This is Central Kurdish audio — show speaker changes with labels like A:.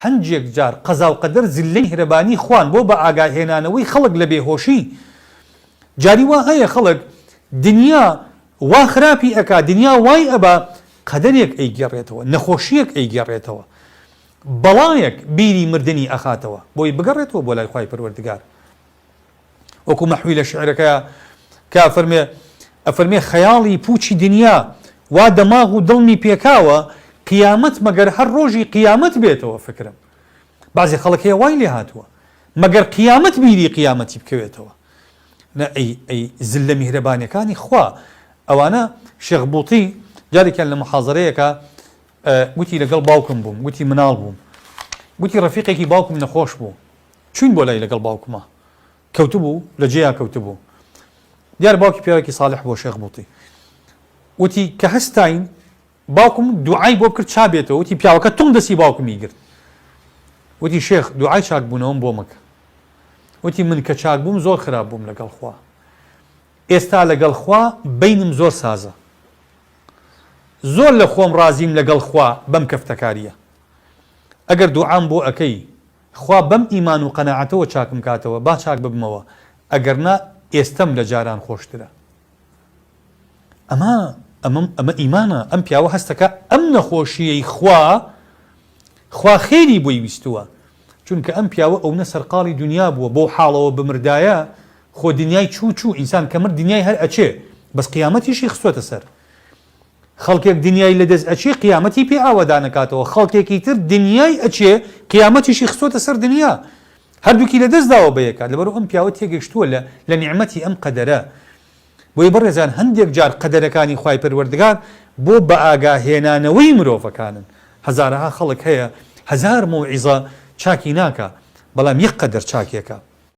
A: هەندێک جار قەزا و قەدەر زلەی هێرەبانی خوان بۆ بە ئاگاهێنانەوەی خەڵک لە بێهۆشی جاری وا هەیە خەڵک دنیا وا خراپی ئەکا دنیا وای ئەبا قەدەرێک ئەیگەڕێتەوە نەخۆشیەک ئەیگەڕێتەوە بەڵایەک بیری مردنی ئەخاتەوە بۆی بگەڕێتەوە بۆ لای خوای پەروەردگار وەکو مەحوی لە شعرەکەیە کە ئەفەرمێ خەیاڵی پوچی دنیا وا دەماغ و دڵنی پێکاوە قیامەت مەگەر هەر ڕۆژی قیامەت بێتەوە فکرم بازی خەڵک هەیە وای لێ هاتووە مەگەر قیامەت بیری قیامەتی بکەوێتەوە ئەی زلە میهرەبانیەکانی خوا ئەوانە شێخ بووطی جارێکیان لە محاضەرەیەکە گوتی لەگەڵ باوکم بووم گوتی مناڵ بووم گوتی ڕەفیقێکی باوکم نەخۆش بوو چوین بۆ لای لەگەڵ باوکمە کەوتبوو لە جێیا کەوتبوو دیار باوکی پیاوێکی ساڵح بۆ شێخ بووطی وتی کە هەستاین باوکم دوعای بۆ کرد چا بێتەوە وتی پیاوەکە تۆم دەستی باوکمی گرت وتی شێخ دوعای چاک بوونەوەم بۆ مەکە وتی من کە چاک بووم زۆر خراپ بووم لەگەڵ خوا ئێستا لەگەڵ خوا بینم زۆر سازە زۆر لە خۆم رازیم لەگەڵ خوا بەم کەفتەکاریە ئەگەر دوعام بۆ ئەەکەی خوا بەم ئیمان و قەناعەتەوە چاکم کاتەوە با چاک ببمەوە ئەگەرنا ئێستەم لە جاران خۆشترە ئەمە ئیمانە ئەم پیاوە هەستەکە ئەم نەخۆشیەی خوا خێری بۆی ویستووە چونکە ئەم پیاوە ئەو نە سەرقاڵی دنیا بووە بۆ حاڵەوە بمردایە خۆ دنیای چوو ئینسان کە مرد دنیای هەر ئەچێ بەس قیامەتیشی خستوەتە سەر خەڵکێک دنیای لەدەست ئەچێ قیامەتی پێ ئاوادانەکاتەوە خەڵکێکی تر دنیای ئەچێ قیامەتیشی خستوەتە سەر دنیا هەردووکی لەدەست داوە بەیەکات لەبەرەوە ئەم پیاوە تێگەشتووە لە نیعمەتی ئەم قەدەرە بۆی بەڕێزان هەندێک جار قەدەرەکانی خوای پەروەردگار بۆ بە ئاگاهێنانەوەی مرۆڤەکانن هەزارەها خەڵک هەیە هەزار مەوعیزە چاکی ناکە بەڵام یەک قەدەر چاکێکە